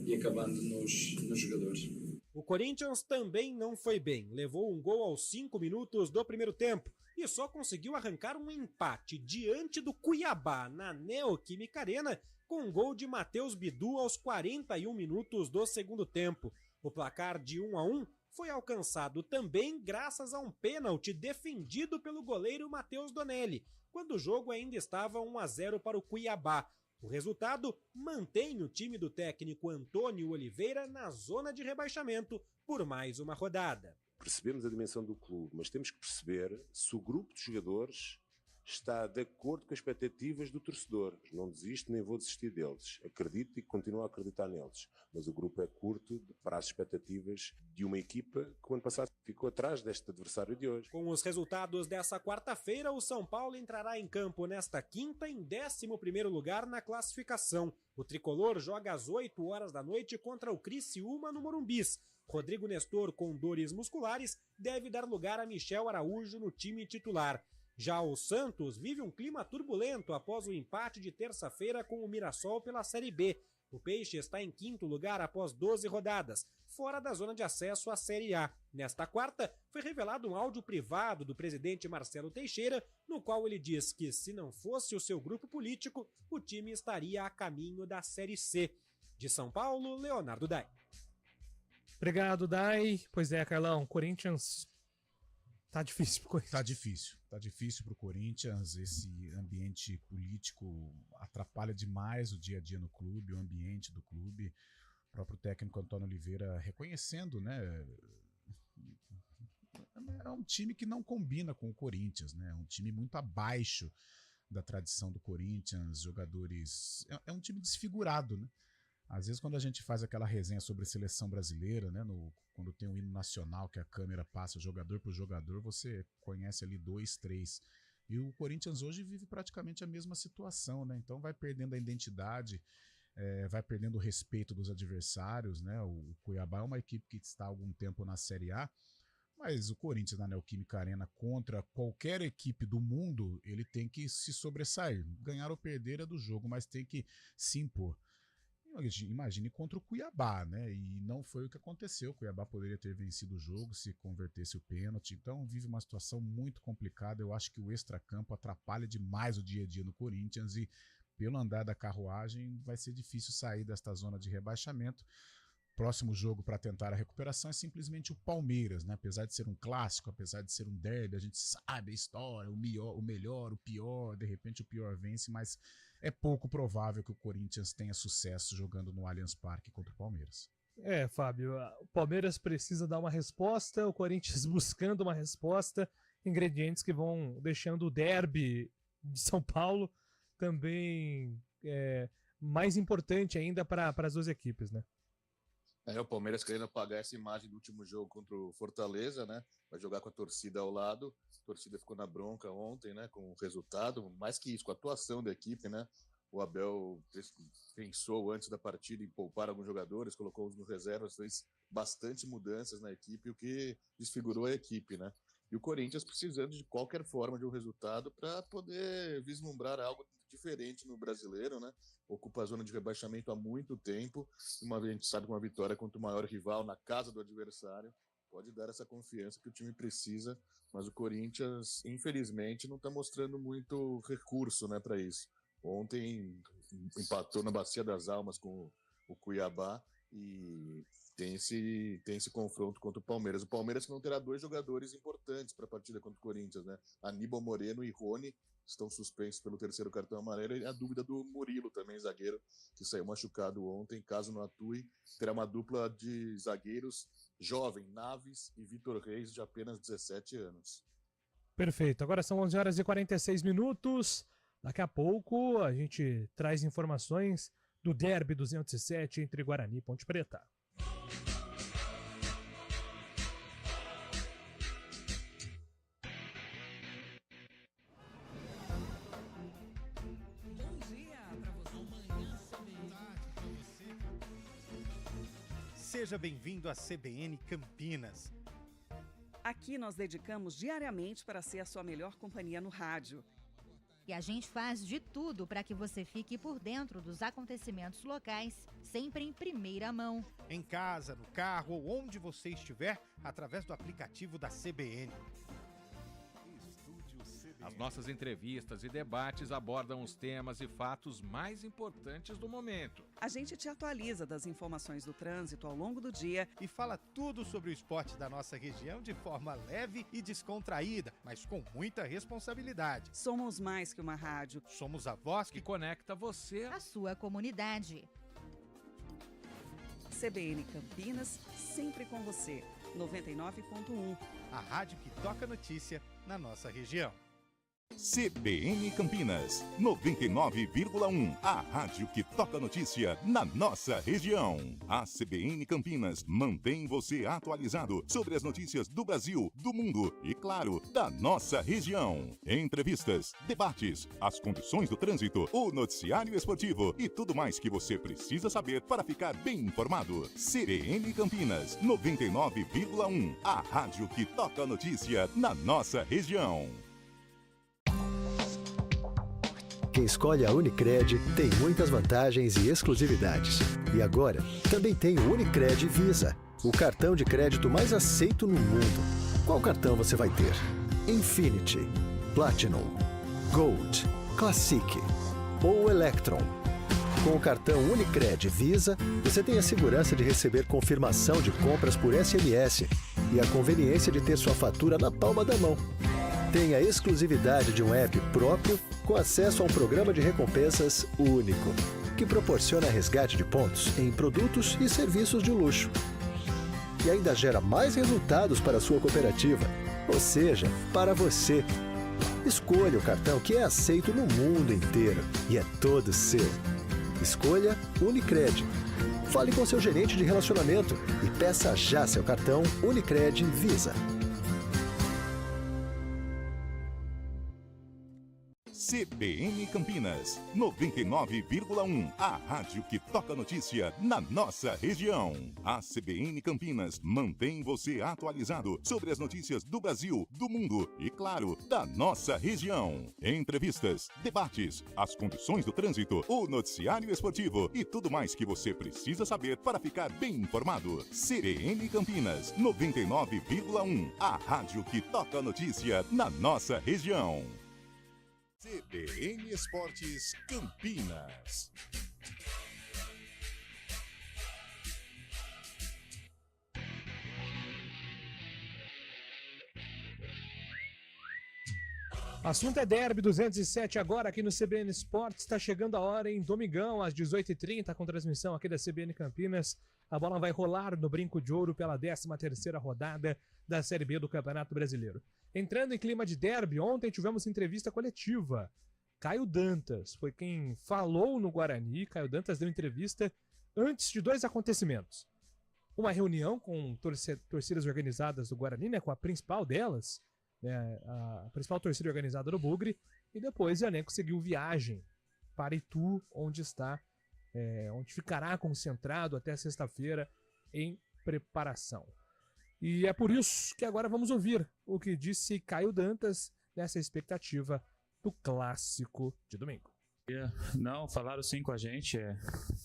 e acabando nos jogadores. O Corinthians também não foi bem, levou um gol aos 5 minutos do primeiro tempo e só conseguiu arrancar um empate diante do Cuiabá na Neoquímica Arena com um gol de Matheus Bidu aos 41 minutos do segundo tempo. O placar de 1-1 foi alcançado também graças a um pênalti defendido pelo goleiro Matheus Donelli, quando o jogo ainda estava 1-0 para o Cuiabá. O resultado mantém o time do técnico Antônio Oliveira na zona de rebaixamento por mais uma rodada. Percebemos a dimensão do clube, mas temos que perceber se o grupo de jogadores está de acordo com as expectativas do torcedor. Não desisto nem vou desistir deles. Acredito e continuo a acreditar neles. Mas o grupo é curto para as expectativas de uma equipa que o ano passado ficou atrás deste adversário de hoje. Com os resultados dessa quarta-feira, o São Paulo entrará em campo nesta quinta em 11º lugar na classificação. O tricolor joga às 8 horas da noite contra o Criciúma no Morumbis. Rodrigo Nestor, com dores musculares, deve dar lugar a Michel Araújo no time titular. Já o Santos vive um clima turbulento após o empate de terça-feira com o Mirassol pela Série B. O Peixe está em 5º lugar após 12 rodadas, fora da zona de acesso à Série A. Nesta quarta, foi revelado um áudio privado do presidente Marcelo Teixeira, no qual ele diz que, se não fosse o seu grupo político, o time estaria a caminho da Série C. De São Paulo, Leonardo Dai. Obrigado, Dai. Pois é, Carlão, Corinthians... Tá difícil pro Corinthians. Tá difícil pro Corinthians. Esse ambiente político atrapalha demais o dia a dia no clube, o ambiente do clube. O próprio técnico Antônio Oliveira reconhecendo, né? É um time que não combina com o Corinthians, né? É um time muito abaixo da tradição do Corinthians, jogadores... É um time desfigurado, né? Às vezes quando a gente faz aquela resenha sobre a seleção brasileira, né, quando tem o hino nacional que a câmera passa jogador por jogador, você conhece ali 2, 3. E o Corinthians hoje vive praticamente a mesma situação, né? Então vai perdendo a identidade, vai perdendo o respeito dos adversários, né? O Cuiabá é uma equipe que está há algum tempo na Série A, mas o Corinthians na Neoquímica Arena contra qualquer equipe do mundo, ele tem que se sobressair. Ganhar ou perder é do jogo, mas tem que se impor. Imagine contra o Cuiabá, né? E não foi o que aconteceu. O Cuiabá poderia ter vencido o jogo se convertesse o pênalti. Então vive uma situação muito complicada. Eu acho que o extracampo atrapalha demais o dia a dia no Corinthians e pelo andar da carruagem vai ser difícil sair desta zona de rebaixamento. Próximo jogo para tentar a recuperação é simplesmente o Palmeiras, né? Apesar de ser um clássico, apesar de ser um derby, a gente sabe a história, o melhor, o pior, de repente o pior vence, mas é pouco provável que o Corinthians tenha sucesso jogando no Allianz Parque contra o Palmeiras. Fábio, o Palmeiras precisa dar uma resposta, o Corinthians buscando uma resposta, ingredientes que vão deixando o derby de São Paulo também mais importante ainda para as duas equipes, né? O Palmeiras querendo apagar essa imagem do último jogo contra o Fortaleza, né? Vai jogar com a torcida ao lado. A torcida ficou na bronca ontem, né? Com o resultado, mais que isso, com a atuação da equipe, né? O Abel pensou antes da partida em poupar alguns jogadores, colocou os no reservas, fez bastante mudanças na equipe, o que desfigurou a equipe, né? E o Corinthians precisando de qualquer forma de um resultado para poder vislumbrar algo diferente no brasileiro, né? Ocupa a zona de rebaixamento há muito tempo. A gente sabe que uma vitória contra o maior rival na casa do adversário pode dar essa confiança que o time precisa, mas o Corinthians, infelizmente, não está mostrando muito recurso, né, para isso. Ontem empatou na Bacia das Almas com o Cuiabá e tem esse confronto contra o Palmeiras. O Palmeiras que não terá 2 jogadores importantes para a partida contra o Corinthians, né? Aníbal Moreno e Rony estão suspensos pelo 3º cartão amarelo, e a dúvida do Murilo também, zagueiro, que saiu machucado ontem. Caso não atue, terá uma dupla de zagueiros jovem, Naves e Vitor Reis, de apenas 17 anos. Perfeito, agora são 11 horas e 46 minutos. Daqui a pouco a gente traz informações do Derby 207 entre Guarani e Ponte Preta. Seja bem-vindo à CBN Campinas. Aqui nós dedicamos diariamente para ser a sua melhor companhia no rádio. E a gente faz de tudo para que você fique por dentro dos acontecimentos locais, sempre em primeira mão. Em casa, no carro ou onde você estiver, através do aplicativo da CBN. As nossas entrevistas e debates abordam os temas e fatos mais importantes do momento. A gente te atualiza das informações do trânsito ao longo do dia e fala tudo sobre o esporte da nossa região de forma leve e descontraída, mas com muita responsabilidade. Somos mais que uma rádio. Somos a voz que conecta você à sua comunidade. CBN Campinas, sempre com você. 99.1. A rádio que toca notícia na nossa região. CBN Campinas, 99,1. A rádio que toca notícia na nossa região. A CBN Campinas mantém você atualizado sobre as notícias do Brasil, do mundo e, claro, da nossa região. Entrevistas, debates, as condições do trânsito, o noticiário esportivo e tudo mais que você precisa saber para ficar bem informado. CBN Campinas, 99,1. A rádio que toca notícia na nossa região. Quem escolhe a Unicred tem muitas vantagens e exclusividades. E agora, também tem o Unicred Visa, o cartão de crédito mais aceito no mundo. Qual cartão você vai ter? Infinity, Platinum, Gold, Classic ou Electron? Com o cartão Unicred Visa, você tem a segurança de receber confirmação de compras por SMS e a conveniência de ter sua fatura na palma da mão. Tem a exclusividade de um app próprio com acesso a um programa de recompensas único, que proporciona resgate de pontos em produtos e serviços de luxo. E ainda gera mais resultados para a sua cooperativa, ou seja, para você. Escolha o cartão que é aceito no mundo inteiro e é todo seu. Escolha Unicred. Fale com seu gerente de relacionamento e peça já seu cartão Unicred Visa. CBN Campinas, 99,1. A rádio que toca notícia na nossa região. A CBN Campinas mantém você atualizado sobre as notícias do Brasil, do mundo e, claro, da nossa região. Entrevistas, debates, as condições do trânsito, o noticiário esportivo e tudo mais que você precisa saber para ficar bem informado. CBN Campinas, 99,1. A rádio que toca notícia na nossa região. CBN Esportes Campinas. Assunto é Derby 207 agora aqui no CBN Esportes. Está chegando a hora em domingão, às 18h30, com transmissão aqui da CBN Campinas. A bola vai rolar no Brinco de Ouro pela 13ª rodada da Série B do Campeonato Brasileiro. Entrando em clima de derby, ontem tivemos entrevista coletiva. Caio Dantas foi quem falou no Guarani. Caio Dantas deu entrevista antes de dois acontecimentos. Uma reunião com torcidas organizadas do Guarani, né, com a principal delas, né, a principal torcida organizada do Bugre, e depois o elenco seguiu viagem para Itu, onde ficará concentrado até sexta-feira em preparação. E é por isso que agora vamos ouvir o que disse Caio Dantas nessa expectativa do clássico de domingo. Não, falaram sim com a gente,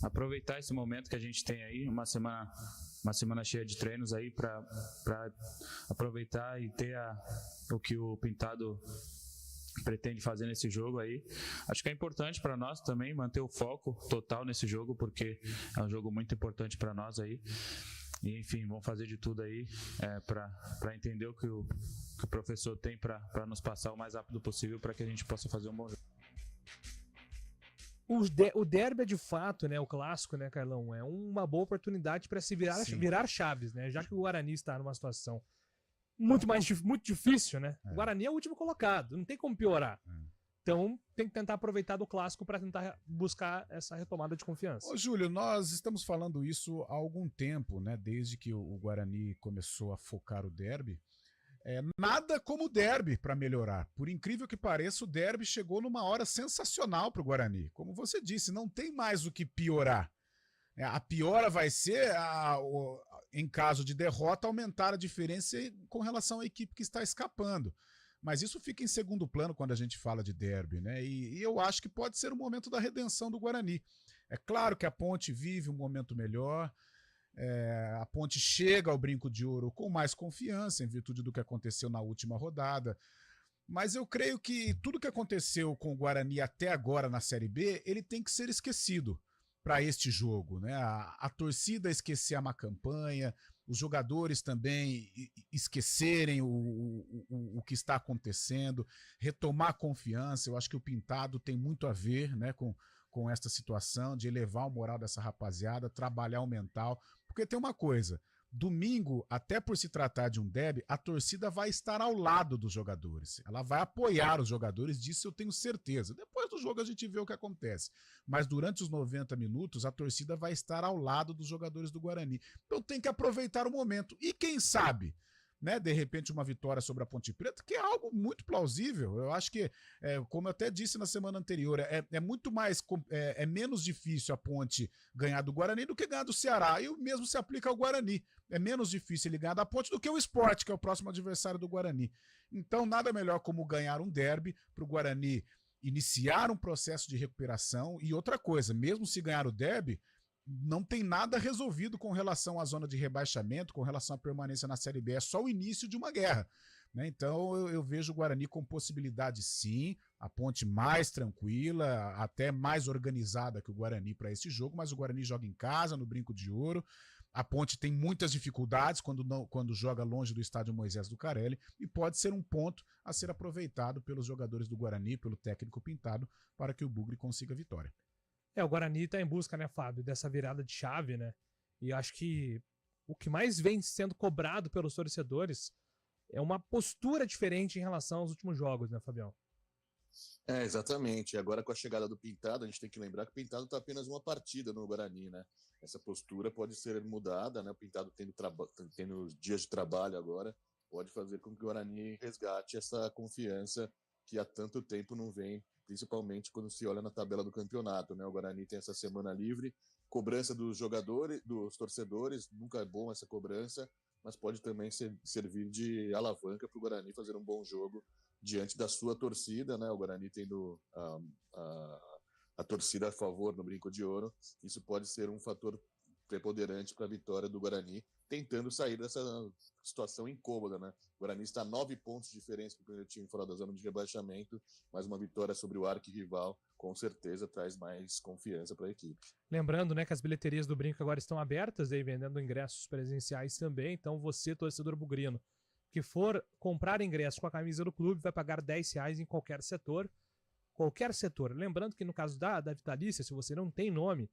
aproveitar esse momento que a gente tem aí, uma semana cheia de treinos aí para aproveitar e ter o que o Pintado pretende fazer nesse jogo aí. Acho que é importante para nós também manter o foco total nesse jogo, porque é um jogo muito importante para nós aí. E, enfim, vamos fazer de tudo aí para entender o que o professor tem para nos passar o mais rápido possível para que a gente possa fazer um bom jogo. O derby é de fato, né, o clássico, né, Carlão, é uma boa oportunidade para se virar chaves, né, já que o Guarani está numa situação muito difícil, né? O Guarani é o último colocado, não tem como piorar. Então, tem que tentar aproveitar do clássico para tentar buscar essa retomada de confiança. Ô, Júlio, nós estamos falando isso há algum tempo, né? Desde que o Guarani começou a focar o derby. Nada como o derby para melhorar. Por incrível que pareça, o derby chegou numa hora sensacional para o Guarani. Como você disse, não tem mais o que piorar. A piora vai ser, em caso de derrota, aumentar a diferença com relação à equipe que está escapando. Mas isso fica em segundo plano quando a gente fala de derby, né? E eu acho que pode ser o momento da redenção do Guarani. É claro que a Ponte vive um momento melhor, a Ponte chega ao Brinco de Ouro com mais confiança em virtude do que aconteceu na última rodada. Mas eu creio que tudo que aconteceu com o Guarani até agora na Série B, ele tem que ser esquecido para este jogo, né? A torcida esquecer a má campanha, os jogadores também esquecerem o que está acontecendo, retomar a confiança. Eu acho que o Pintado tem muito a ver, né, com esta situação de elevar o moral dessa rapaziada, trabalhar o mental, porque tem uma coisa, domingo, até por se tratar de um derby, a torcida vai estar ao lado dos jogadores. Ela vai apoiar os jogadores, disso eu tenho certeza. Depois do jogo a gente vê o que acontece. Mas durante os 90 minutos, a torcida vai estar ao lado dos jogadores do Guarani. Então tem que aproveitar o momento. E quem sabe, né, de repente uma vitória sobre a Ponte Preta, que é algo muito plausível. Eu acho que, como eu até disse na semana anterior, é muito mais, é menos difícil a Ponte ganhar do Guarani do que ganhar do Ceará. E o mesmo se aplica ao Guarani. É menos difícil ele ganhar da Ponte do que o Sport, que é o próximo adversário do Guarani. Então nada melhor como ganhar um derby para o Guarani iniciar um processo de recuperação. E outra coisa, mesmo se ganhar o derby, não tem nada resolvido com relação à zona de rebaixamento, com relação à permanência na Série B. É só o início de uma guerra, né? Então eu vejo o Guarani com possibilidade, sim, a Ponte mais tranquila, até mais organizada que o Guarani para esse jogo, mas o Guarani joga em casa, no Brinco de Ouro. A Ponte tem muitas dificuldades quando joga longe do estádio Moisés Lucarelli, e pode ser um ponto a ser aproveitado pelos jogadores do Guarani, pelo técnico Pintado, para que o Bugre consiga a vitória. O Guarani está em busca, né, Fábio, dessa virada de chave, né? E acho que o que mais vem sendo cobrado pelos torcedores é uma postura diferente em relação aos últimos jogos, né, Fabião? Exatamente. Agora com a chegada do Pintado, a gente tem que lembrar que o Pintado está apenas uma partida no Guarani, né? Essa postura pode ser mudada, né? O Pintado tendo dias de trabalho agora, pode fazer com que o Guarani resgate essa confiança que há tanto tempo não vem, principalmente quando se olha na tabela do campeonato, né? O Guarani tem essa semana livre, cobrança dos jogadores, dos torcedores, nunca é bom essa cobrança, mas pode também servir de alavanca para o Guarani fazer um bom jogo diante da sua torcida, né? O Guarani tendo a torcida a favor no Brinco de Ouro, isso pode ser um fator preponderante para a vitória do Guarani, tentando sair dessa situação incômoda, né? O Guarani está a 9 pontos de diferença para o primeiro time fora da zona de rebaixamento, mas uma vitória sobre o arquirrival com certeza traz mais confiança para a equipe. Lembrando, né, que as bilheterias do Brinco agora estão abertas, aí vendendo ingressos presenciais também, então você, torcedor bugrino, que for comprar ingresso com a camisa do clube, vai pagar R$10 em qualquer setor. Qualquer setor. Lembrando que no caso da Vitalícia, se você não tem nome,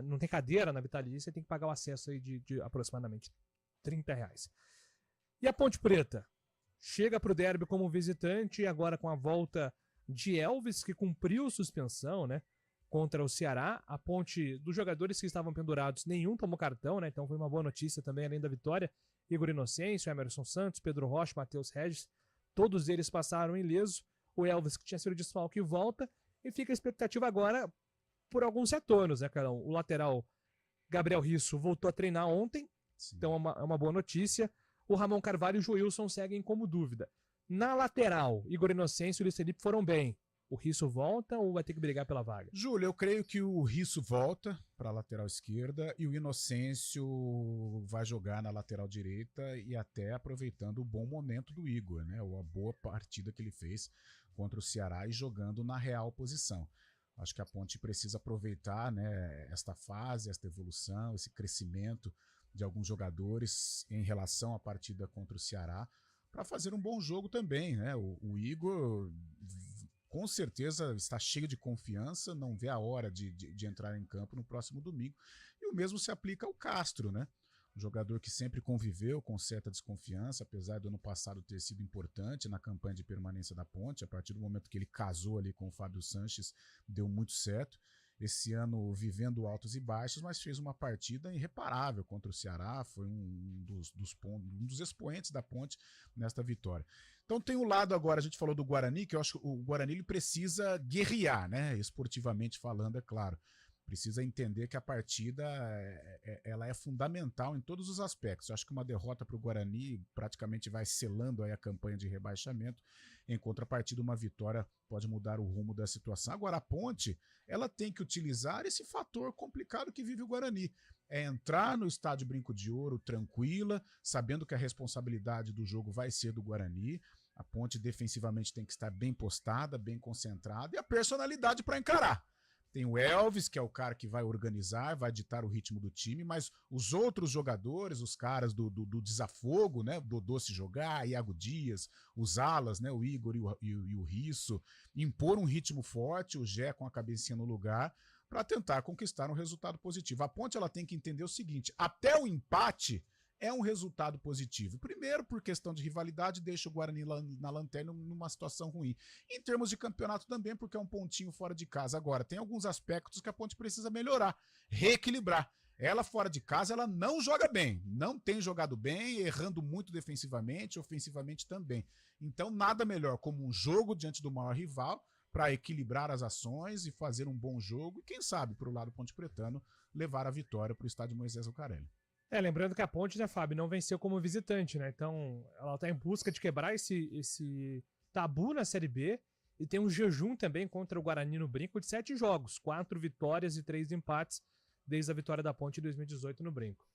não tem cadeira na Vitalícia, tem que pagar o acesso aí de aproximadamente R$30. E a Ponte Preta? Chega para o derby como visitante, agora com a volta de Elvis, que cumpriu suspensão, né, contra o Ceará. A Ponte, dos jogadores que estavam pendurados, nenhum tomou cartão, né, então foi uma boa notícia também, além da vitória. Igor Inocêncio, Emerson Santos, Pedro Rocha, Matheus Regis, todos eles passaram ilesos. O Elvis, que tinha sido desfalque, volta, e fica a expectativa agora por alguns retornos, né, Carlão? O lateral Gabriel Risso voltou a treinar ontem, sim, então é uma boa notícia. O Ramon Carvalho e o Joilson seguem como dúvida. Na lateral, Igor Inocêncio e o Luiz Felipe foram bem. O Risso volta ou vai ter que brigar pela vaga? Júlio, eu creio que o Risso volta para a lateral esquerda e o Inocêncio vai jogar na lateral direita, e até aproveitando o bom momento do Igor, né? A boa partida que ele fez contra o Ceará e jogando na real posição. Acho que a Ponte precisa aproveitar, né, esta fase, esta evolução, esse crescimento de alguns jogadores em relação à partida contra o Ceará, para fazer um bom jogo também, né? O Igor com certeza está cheio de confiança, não vê a hora de entrar em campo no próximo domingo. E o mesmo se aplica ao Castro, né? Um jogador que sempre conviveu com certa desconfiança, apesar do ano passado ter sido importante na campanha de permanência da Ponte. A partir do momento que ele casou ali com o Fábio Sanches, deu muito certo. Esse ano vivendo altos e baixos, mas fez uma partida irreparável contra o Ceará, foi um dos expoentes da Ponte nesta vitória. Então tem um lado agora, a gente falou do Guarani, que eu acho que o Guarani ele precisa guerrear, né? Esportivamente falando, é claro. precisa entender que a partida ela é fundamental em todos os aspectos. Eu acho que uma derrota para o Guarani praticamente vai selando aí a campanha de rebaixamento. Em contrapartida, uma vitória pode mudar o rumo da situação. Agora, a Ponte, ela tem que utilizar esse fator complicado que vive o Guarani. É entrar no estádio Brinco de Ouro tranquila, sabendo que a responsabilidade do jogo vai ser do Guarani. A Ponte defensivamente tem que estar bem postada, bem concentrada, e a personalidade para encarar. Tem o Elvis, que é o cara que vai organizar, vai ditar o ritmo do time, mas os outros jogadores, os caras do desafogo, né? Dodô se jogar, Iago Dias, os alas, né? O Igor e o Risso, impor um ritmo forte, o Gé com a cabecinha no lugar, para tentar conquistar um resultado positivo. A Ponte ela tem que entender o seguinte: até o empate é um resultado positivo. Primeiro, por questão de rivalidade, deixa o Guarani na lanterna numa situação ruim. Em termos de campeonato também, porque é um pontinho fora de casa. Agora, tem alguns aspectos que a Ponte precisa melhorar, reequilibrar. Ela fora de casa, ela não joga bem, não tem jogado bem, errando muito defensivamente, ofensivamente também. Então, nada melhor como um jogo diante do maior rival para equilibrar as ações e fazer um bom jogo e, quem sabe, para o lado ponte-pretano, levar a vitória para o estádio Moisés Lucarelli. Lembrando que a Ponte, né, Fábio, não venceu como visitante, né? Então, ela tá em busca de quebrar esse tabu na Série B e tem um jejum também contra o Guarani no Brinco de 7 jogos, 4 vitórias e 3 empates desde a vitória da Ponte em 2018 no Brinco.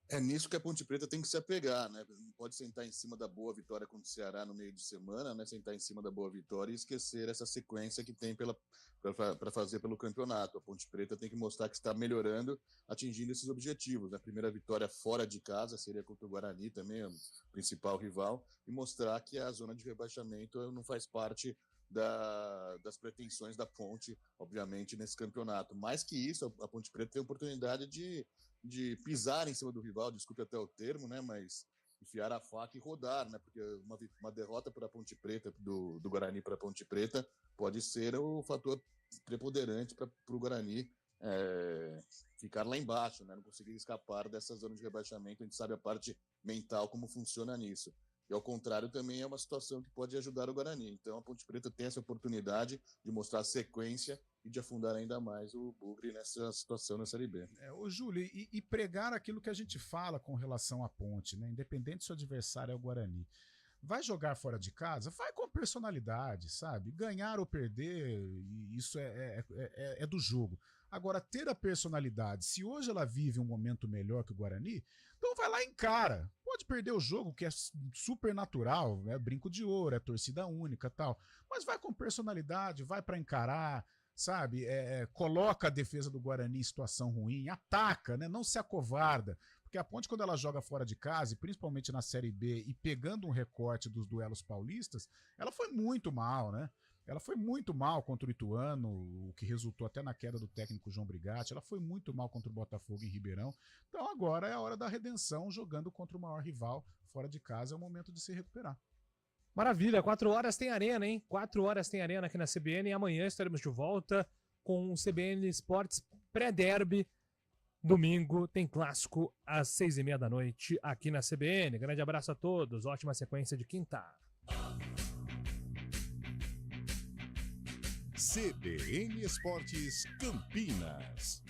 É nisso que a Ponte Preta tem que se apegar, né? Não pode sentar em cima da boa vitória contra o Ceará no meio de semana, né? Sentar em cima da boa vitória e esquecer essa sequência que tem para fazer pelo campeonato. A Ponte Preta tem que mostrar que está melhorando, atingindo esses objetivos. A primeira vitória fora de casa seria contra o Guarani também, o principal rival, e mostrar que a zona de rebaixamento não faz parte das pretensões da Ponte, obviamente, nesse campeonato. Mais que isso, a Ponte Preta tem a oportunidade de pisar em cima do rival, desculpe até o termo, né, mas enfiar a faca e rodar, né, porque uma derrota para a Ponte Preta, do Guarani para a Ponte Preta, pode ser o fator preponderante para o Guarani ficar lá embaixo, né, não conseguir escapar dessa zona de rebaixamento. A gente sabe a parte mental, como funciona nisso. E ao contrário, também é uma situação que pode ajudar o Guarani. Então a Ponte Preta tem essa oportunidade de mostrar a sequência e de afundar ainda mais o Bugre nessa situação na Série B. Ô Júlio, e pregar aquilo que a gente fala com relação à Ponte, né? Independente se o adversário é o Guarani. Vai jogar fora de casa? Vai com personalidade, sabe? Ganhar ou perder, isso é do jogo. Agora, ter a personalidade, se hoje ela vive um momento melhor que o Guarani, então vai lá e encara. Pode perder o jogo, que é super natural, é Brinco de Ouro, é torcida única e tal, mas vai com personalidade, vai para encarar, sabe? Coloca a defesa do Guarani em situação ruim, ataca, né? Não se acovarda. Porque a Ponte, quando ela joga fora de casa, e principalmente na Série B, e pegando um recorte dos duelos paulistas, ela foi muito mal, né? Ela foi muito mal contra o Ituano, o que resultou até na queda do técnico João Brigatti. Ela foi muito mal contra o Botafogo em Ribeirão. Então agora é a hora da redenção, jogando contra o maior rival fora de casa. É o momento de se recuperar. Maravilha, 4 horas tem arena, hein? 4 horas tem arena aqui na CBN e amanhã estaremos de volta com o CBN Esportes pré-derby. Domingo tem clássico às 6h30 da noite aqui na CBN. Grande abraço a todos, ótima sequência de quinta. CBN Esportes Campinas.